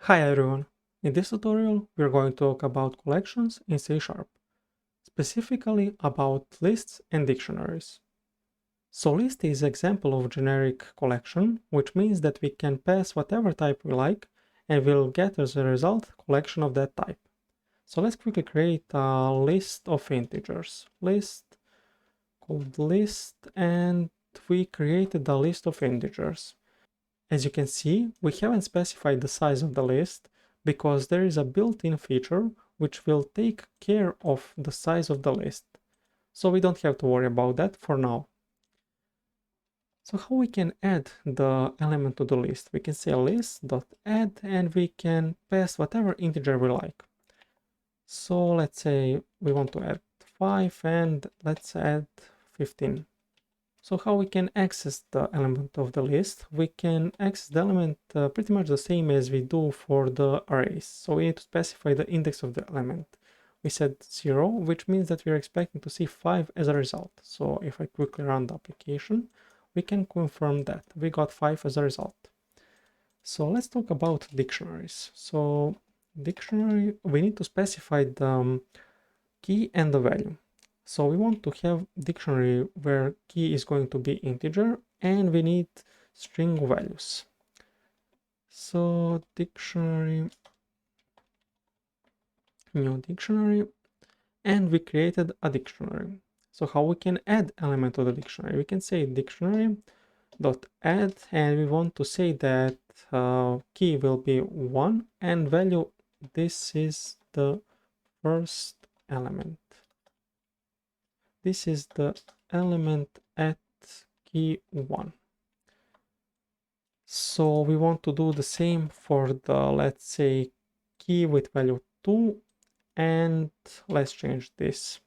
Hi everyone! In this tutorial we are going to talk about collections in C#, specifically about lists and dictionaries. So list is an example of generic collection, which means that we can pass whatever type we like and we'll get as a result collection of that type. So let's quickly create a list of integers. List called list, and we created a list of integers. As you can see, we haven't specified the size of the list because there is a built-in feature which will take care of the size of the list. So we don't have to worry about that for now. So how we can add the element to the list? We can say list.add and we can pass whatever integer we like. So let's say we want to add 5 and let's add 15. So how we can access the element of the list? We can access the element pretty much the same as we do for the arrays. So we need to specify the index of the element. We said 0, which means that we're expecting to see 5 as a result. So if I quickly run the application, we can confirm that we got 5 as a result. So let's talk about dictionaries. So dictionary, we need to specify the key and the value. So we want to have dictionary where key is going to be integer and we need string values. So dictionary, new dictionary, and we created a dictionary. So how we can add element to the dictionary? We can say dictionary dot add, and we want to say that key will be 1 and value, this is the first element. This is the element at key 1. So we want to do the same for the, let's say, key with value 2, and let's change this.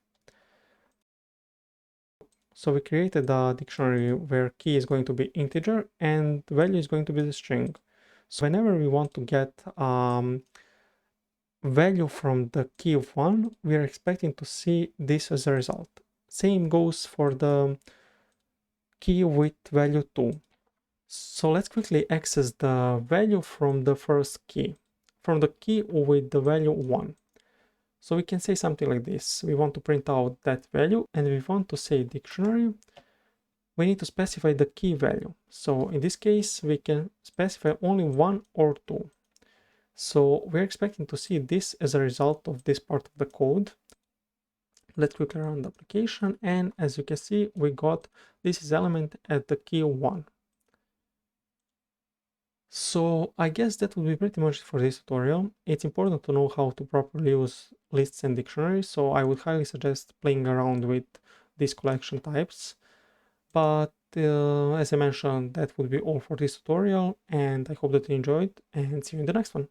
So we created a dictionary where key is going to be integer and value is going to be the string. So whenever we want to get value from the key of 1, we are expecting to see this as a result. Same goes for the key with value 2. So let's quickly access the value from the first key, from the key with the value 1. So we can say something like this. We want to print out that value and we want to say dictionary. We need to specify the key value. So in this case, we can specify only 1 or 2. So we're expecting to see this as a result of this part of the code. Let's quickly run the application, and as you can see, we got this is element at the key 1. So I guess that would be pretty much it for this tutorial. It's important to know how to properly use lists and dictionaries, so I would highly suggest playing around with these collection types. But as I mentioned, that would be all for this tutorial, and I hope that you enjoyed, and see you in the next one.